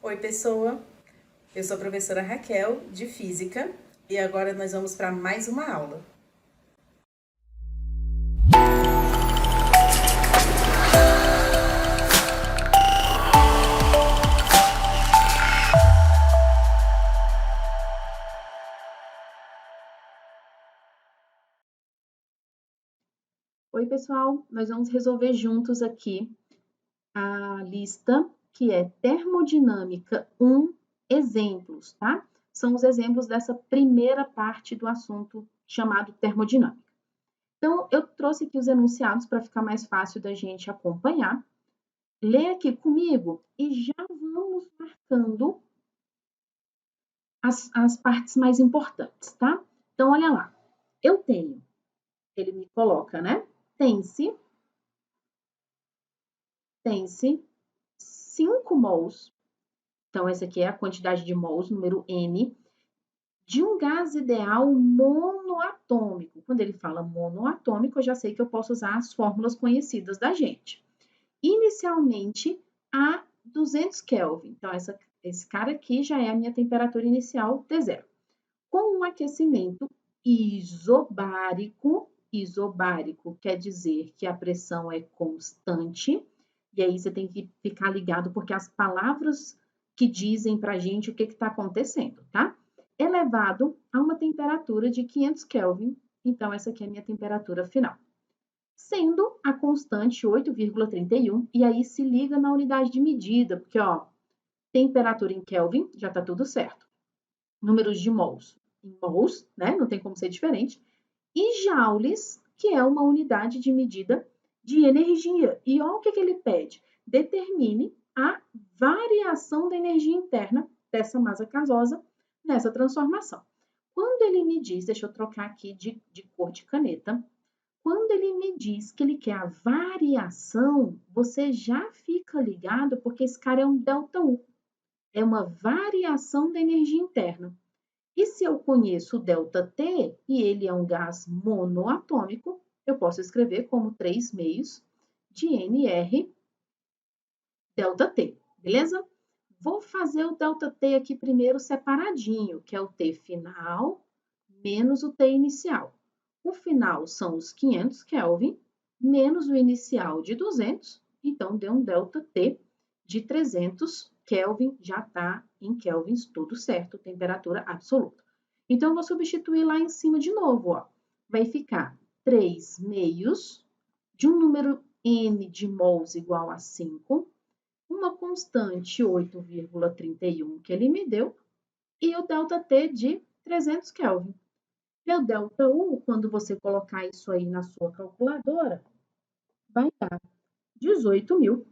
Oi, pessoa. Eu sou a professora Raquel, de Física, e agora nós vamos para mais uma aula. Oi, pessoal. Nós vamos resolver juntos aqui a lista que é termodinâmica 1, exemplos, tá? São os exemplos dessa primeira parte do assunto chamado termodinâmica. Então, eu trouxe aqui os enunciados para ficar mais fácil da gente acompanhar. Lê aqui comigo e já vamos marcando as partes mais importantes, tá? Então, olha lá. Eu tenho, ele me coloca, né? Tem-se 5 mols, então essa aqui é a quantidade de mols, número N, de um gás ideal monoatômico. Quando ele fala monoatômico, eu já sei que eu posso usar as fórmulas conhecidas da gente. Inicialmente a 200 Kelvin, então esse cara aqui já é a minha temperatura inicial T0. Com um aquecimento isobárico quer dizer que a pressão é constante, e aí você tem que ficar ligado, porque as palavras que dizem para a gente o que está acontecendo, tá? Elevado a uma temperatura de 500 Kelvin, então essa aqui é a minha temperatura final. Sendo a constante 8,31, e aí se liga na unidade de medida, porque, ó, temperatura em Kelvin, já está tudo certo. Números de mols em mols, né? Não tem como ser diferente. E joules, que é uma unidade de medida de energia. E olha o que ele pede. Determine a variação da energia interna dessa massa gasosa nessa transformação. Quando ele me diz, deixa eu trocar aqui de cor de caneta, quando ele me diz que ele quer a variação, você já fica ligado, porque esse cara é um ΔU. É uma variação da energia interna. E se eu conheço o ΔT e ele é um gás monoatômico, eu posso escrever como 3 meios de NR ΔT, beleza? Vou fazer o ΔT aqui primeiro separadinho, que é o T final menos o T inicial. O final são os 500 Kelvin menos o inicial de 200, então deu um ΔT de 300 Kelvin, já está em kelvins, tudo certo, temperatura absoluta. Então, eu vou substituir lá em cima de novo, ó. Vai ficar 3 meios de um número N de mols igual a 5, uma constante 8,31 que ele me deu, e o ΔT de 300 Kelvin. Meu ΔU, quando você colocar isso aí na sua calculadora, vai dar 18.000.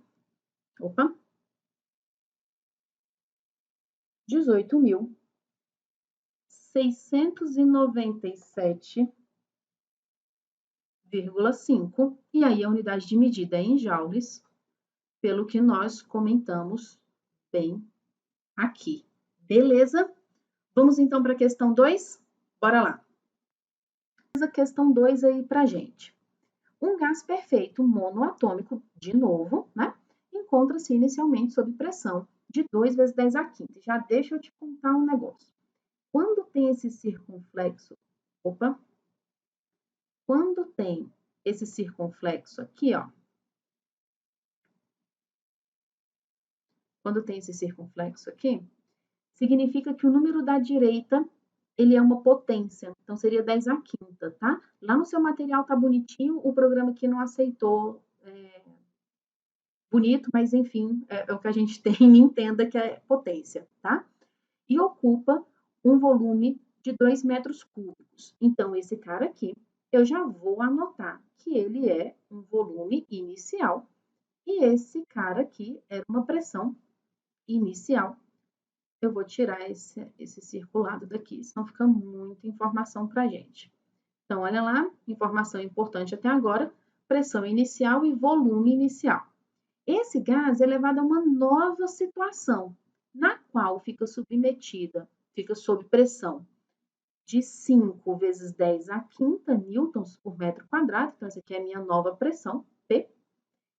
Opa! 18.697,5. E aí a unidade de medida é em joules, pelo que nós comentamos bem aqui. Beleza? Vamos então para a questão 2? Bora lá. A questão 2 aí para gente. Um gás perfeito monoatômico, de novo, né? Encontra-se inicialmente sob pressão de 2 vezes 10 a quinta. Já deixa eu te contar um negócio. Quando tem esse circunflexo, quando tem esse circunflexo aqui, ó, quando tem esse circunflexo aqui, significa que o número da direita, ele é uma potência, então seria 10 a quinta, tá? Lá no seu material tá bonitinho, o programa aqui não aceitou bonito, mas enfim, é o que a gente tem, me entenda que é potência, tá? E ocupa um volume de 2 metros cúbicos. Então, esse cara aqui, eu já vou anotar que ele é um volume inicial, e esse cara aqui era uma pressão inicial. Eu vou tirar esse circulado daqui, senão fica muita informação para a gente. Então, olha lá, informação importante até agora, pressão inicial e volume inicial. Esse gás é levado a uma nova situação, na qual fica sob pressão de 5 vezes 10 a quinta newtons por metro quadrado, então essa aqui é a minha nova pressão, P,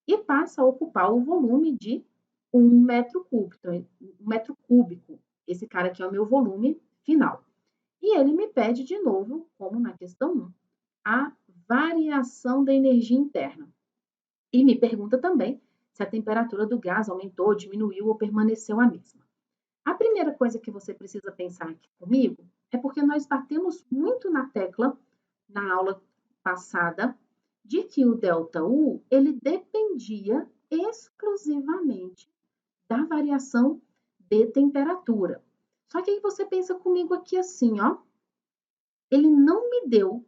e passa a ocupar o volume de 1 metro cúbico. Então, 1 metro cúbico. Esse cara aqui é o meu volume final. E ele me pede de novo, como na questão 1, a variação da energia interna. E me pergunta também se a temperatura do gás aumentou, diminuiu ou permaneceu a mesma. A primeira coisa que você precisa pensar aqui comigo é porque nós batemos muito na tecla na aula passada de que o ΔU ele dependia exclusivamente da variação de temperatura. Só que aí você pensa comigo aqui assim, ó, ele não me deu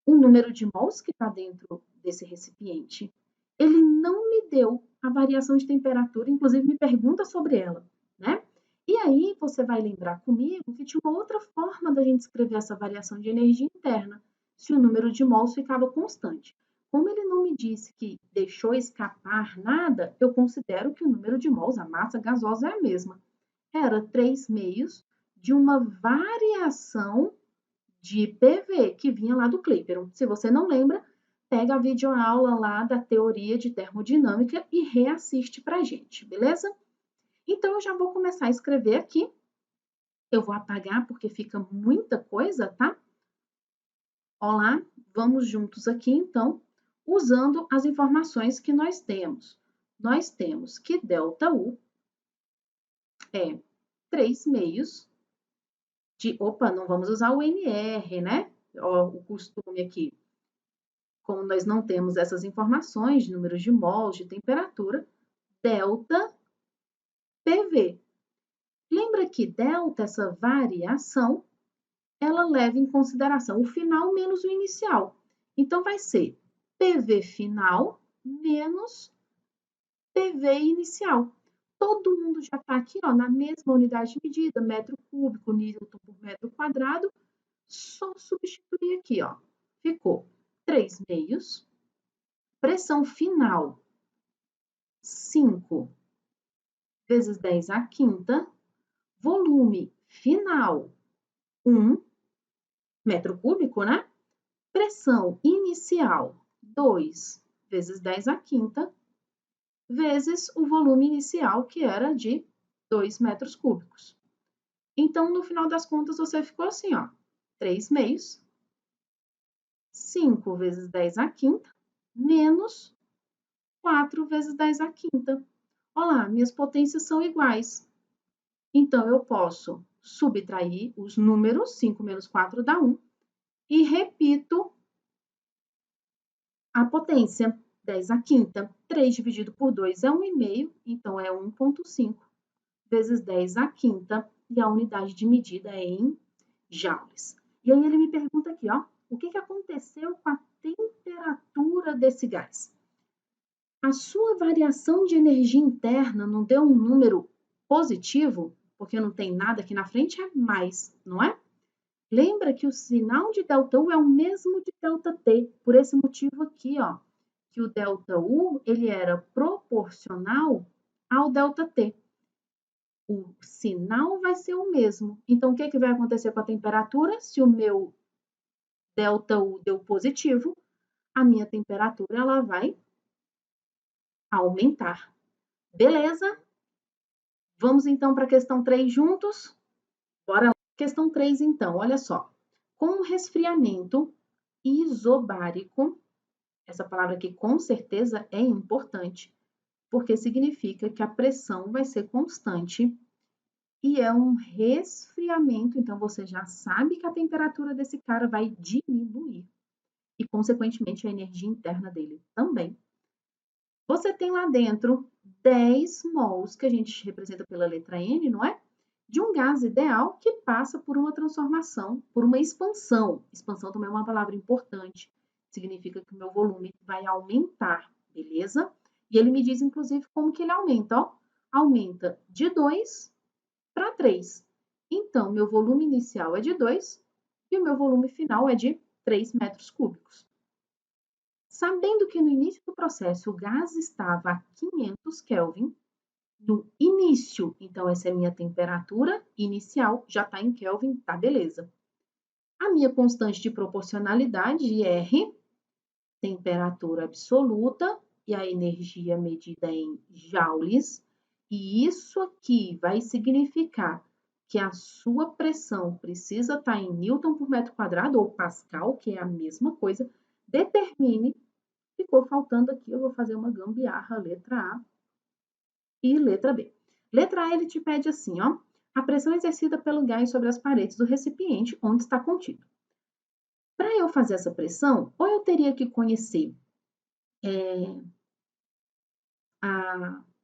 o número de mols que está dentro desse recipiente. Ele não me deu a variação de temperatura, inclusive me pergunta sobre ela, né? E aí você vai lembrar comigo que tinha uma outra forma da gente escrever essa variação de energia interna, se o número de mols ficava constante. Como ele não me disse que deixou escapar nada, eu considero que o número de mols, a massa gasosa, é a mesma. Era 3 meios de uma variação de PV que vinha lá do Clapeyron. Se você não lembra, pega a videoaula lá da teoria de termodinâmica e reassiste pra gente, beleza? Então, eu já vou começar a escrever aqui. Eu vou apagar porque fica muita coisa, tá? Olá, vamos juntos aqui, então, usando as informações que nós temos. Nós temos que ΔU é 3 meios de... Opa, não vamos usar o NR, né? Ó, o costume aqui. Como nós não temos essas informações de números de mols, de temperatura, delta PV. Lembra que delta, essa variação, ela leva em consideração o final menos o inicial. Então, vai ser PV final menos PV inicial. Todo mundo já está aqui, ó, na mesma unidade de medida, metro cúbico, newton por metro quadrado. Só substituir aqui, ó. Ficou 3 meios. Pressão final, 5 vezes 10 à quinta. Volume final, 1 metro cúbico, né? Pressão inicial, 2 vezes 10 à quinta, vezes o volume inicial, que era de 2 metros cúbicos. Então, no final das contas, você ficou assim, ó, 3 meios, 5 vezes 10 à quinta, menos 4 vezes 10 à quinta. Olha lá, minhas potências são iguais. Então, eu posso subtrair os números, 5 menos 4 dá 1, e repito a potência, 10 à quinta. 3 dividido por 2 é 1,5, então é 1,5 vezes 10 à quinta, e a unidade de medida é em joules. E aí ele me pergunta aqui, ó, o que aconteceu com a temperatura desse gás? A sua variação de energia interna não deu um número positivo, porque não tem nada aqui na frente, é mais, não é? Lembra que o sinal de ΔU é o mesmo de ΔT, por esse motivo aqui, ó, que o ΔU ele era proporcional ao ΔT. O sinal vai ser o mesmo. Então, o que vai acontecer com a temperatura? Se o meu ΔU deu positivo, a minha temperatura ela vai aumentar. Beleza? Vamos então para a questão 3 juntos? Bora lá. Questão 3, então, olha só. Com o resfriamento isobárico, essa palavra aqui com certeza é importante, porque significa que a pressão vai ser constante e é um resfriamento, então você já sabe que a temperatura desse cara vai diminuir e, consequentemente, a energia interna dele também. Você tem lá dentro 10 mols, que a gente representa pela letra N, não é? De um gás ideal que passa por uma transformação, por uma expansão. Expansão também é uma palavra importante. Significa que o meu volume vai aumentar, beleza? E ele me diz, inclusive, como que ele aumenta, ó. Aumenta de 2 para 3. Então, meu volume inicial é de 2 e o meu volume final é de 3 metros cúbicos. Sabendo que no início do processo o gás estava a 500 Kelvin, no início, então essa é a minha temperatura inicial, já está em Kelvin, tá beleza. A minha constante de proporcionalidade, R, temperatura absoluta, e a energia medida em joules, e isso aqui vai significar que a sua pressão precisa estar em Newton por metro quadrado, ou Pascal, que é a mesma coisa, determine, ficou faltando aqui, eu vou fazer uma gambiarra, letra A e letra B. Letra A, ele te pede assim, ó, a pressão exercida pelo gás sobre as paredes do recipiente onde está contido. Para eu fazer essa pressão, ou eu teria que conhecer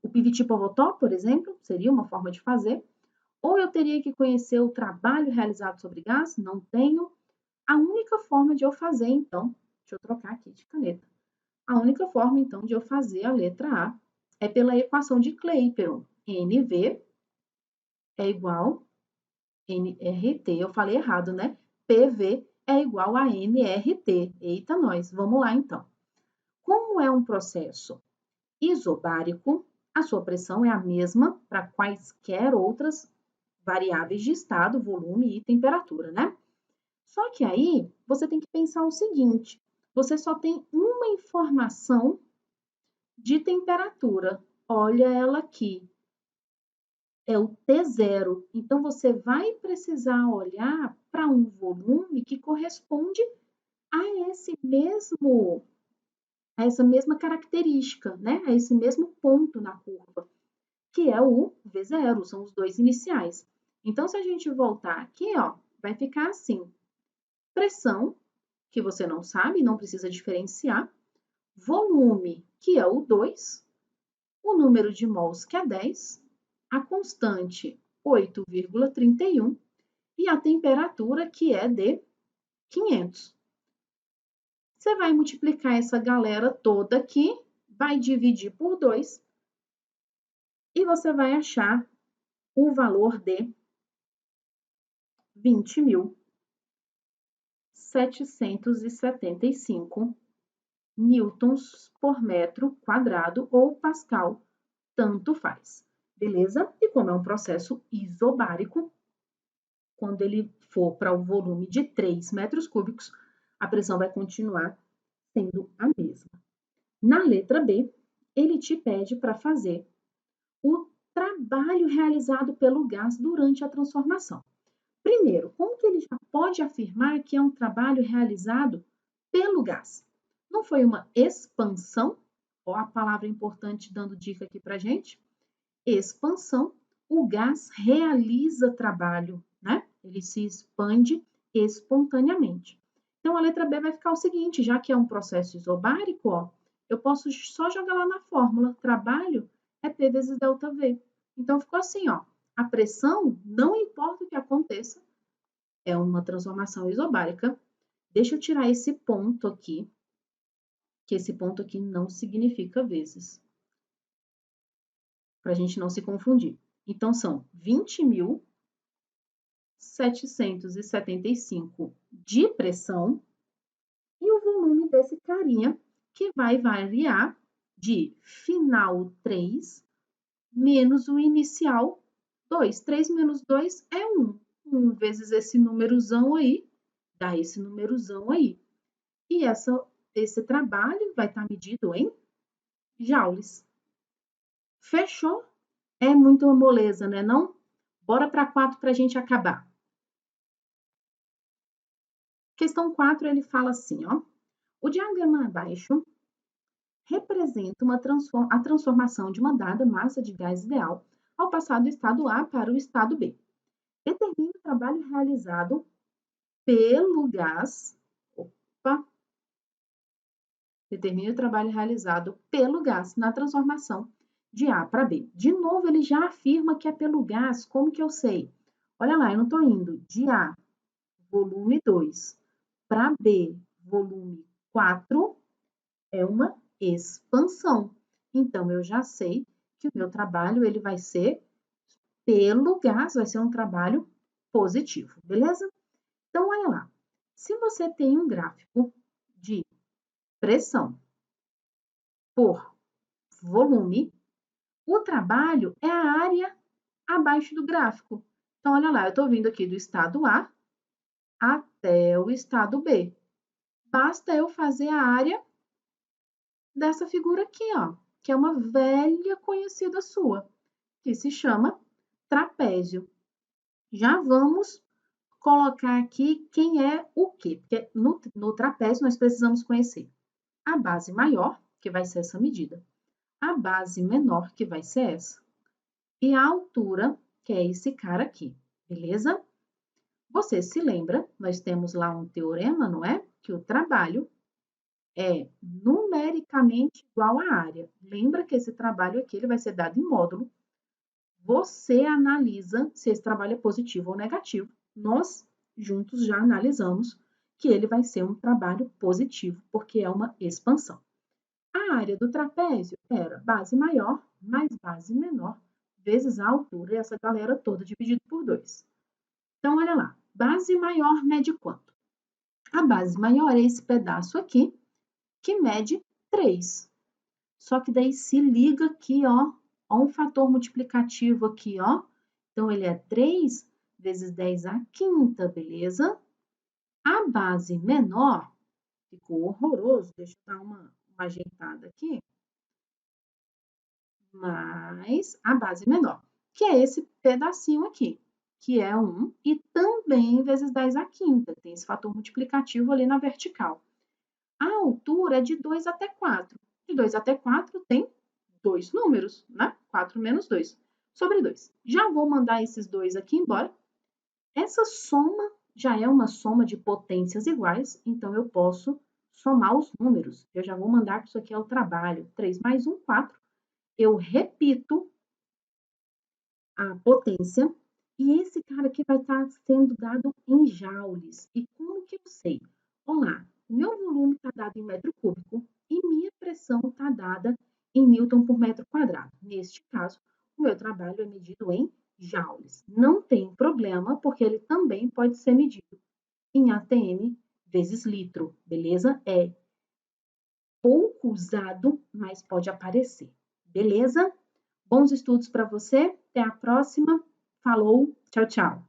o Pivot-Povetot, por exemplo, seria uma forma de fazer, ou eu teria que conhecer o trabalho realizado sobre gás, não tenho. A única forma de eu fazer, então, deixa eu trocar aqui de caneta. A única forma, então, de eu fazer a letra A é pela equação de Clapeyron. NV é igual NRT. Eu falei errado, né? PV é igual a nRT. Eita, nós. Vamos lá, então. Como é um processo isobárico, a sua pressão é a mesma para quaisquer outras variáveis de estado, volume e temperatura, né? Só que aí você tem que pensar o seguinte: você só tem uma informação de temperatura. Olha ela aqui, é o T0. Então você vai precisar olhar para um volume que corresponde a essa mesma característica, né? A esse mesmo ponto na curva, que é o V0, são os dois iniciais. Então, se a gente voltar aqui, ó, vai ficar assim: pressão, que você não sabe, não precisa diferenciar, volume, que é o 2, o número de mols, que é 10, a constante, 8,31, e a temperatura, que é de 500. Você vai multiplicar essa galera toda aqui, vai dividir por 2, e você vai achar o valor de 20.775 newtons por metro quadrado ou pascal, tanto faz. Beleza? E como é um processo isobárico, quando ele for para o volume de 3 metros cúbicos, a pressão vai continuar sendo a mesma. Na letra B, ele te pede para fazer o trabalho realizado pelo gás durante a transformação. Primeiro, como que ele já pode afirmar que é um trabalho realizado pelo gás? Não foi uma expansão? Ó, a palavra importante dando dica aqui para gente. Expansão, o gás realiza trabalho, né? Ele se expande espontaneamente. Então, a letra B vai ficar o seguinte, já que é um processo isobárico, ó, eu posso só jogar lá na fórmula, trabalho é P vezes ΔV. Então, ficou assim, ó, a pressão, não importa o que aconteça, é uma transformação isobárica. Deixa eu tirar esse ponto aqui, que esse ponto aqui não significa vezes, para a gente não se confundir. Então, são 20.775 de pressão e o volume desse carinha, que vai variar de final 3 menos o inicial 2. 3 menos 2 é 1. 1 vezes esse númerozão aí, dá esse númerozão aí. E esse trabalho vai estar medido em joules. Fechou? É muito moleza, né não? Bora para 4 para a gente acabar. Questão 4, ele fala assim, ó. O diagrama abaixo representa a transformação de uma dada massa de gás ideal ao passar do estado A para o estado B. Determine o trabalho realizado pelo gás. Opa! Determine o trabalho realizado pelo gás na transformação de A para B. De novo, ele já afirma que é pelo gás. Como que eu sei? Olha lá, eu não estou indo de A, volume 2, para B, volume 4, é uma expansão. Então, eu já sei que o meu trabalho ele vai ser pelo gás, vai ser um trabalho positivo, beleza? Então, olha lá. Se você tem um gráfico de pressão por volume, o trabalho é a área abaixo do gráfico. Então, olha lá, eu estou vindo aqui do estado A até o estado B. Basta eu fazer a área dessa figura aqui, ó, que é uma velha conhecida sua, que se chama trapézio. Já vamos colocar aqui quem é o quê? Porque no trapézio nós precisamos conhecer a base maior, que vai ser essa medida, a base menor, que vai ser essa, e a altura, que é esse cara aqui, beleza? Você se lembra, nós temos lá um teorema, não é? Que o trabalho é numericamente igual à área. Lembra que esse trabalho aqui ele vai ser dado em módulo. Você analisa se esse trabalho é positivo ou negativo. Nós juntos já analisamos que ele vai ser um trabalho positivo, porque é uma expansão. A área do trapézio era base maior mais base menor, vezes a altura, e essa galera toda dividido por 2. Então, olha lá, base maior mede quanto? A base maior é esse pedaço aqui, que mede 3. Só que daí se liga aqui, ó um fator multiplicativo aqui, ó. Então, ele é 3 vezes 10 à quinta, beleza? A base menor, ficou horroroso, deixa eu dar uma ajeitada aqui, mais a base menor, que é esse pedacinho aqui, que é 1, e também vezes 10 à quinta, tem esse fator multiplicativo ali na vertical. A altura é de 2 até 4. De 2 até 4 tem 2 números, né? 4 menos 2, sobre 2. Já vou mandar esses 2 aqui embora. Essa soma já é uma soma de potências iguais, então eu posso somar os números. Eu já vou mandar que isso aqui é o trabalho. 3 mais 1, 4. Eu repito a potência, e esse cara aqui vai estar sendo dado em joules. E como que eu sei? Olá, o meu volume está dado em metro cúbico e minha pressão está dada em Newton por metro quadrado. Neste caso, o meu trabalho é medido em joules. Não tem problema, porque ele também pode ser medido em ATM vezes litro, beleza? É pouco usado, mas pode aparecer, beleza? Bons estudos para você. Até a próxima. Falou. Tchau, tchau.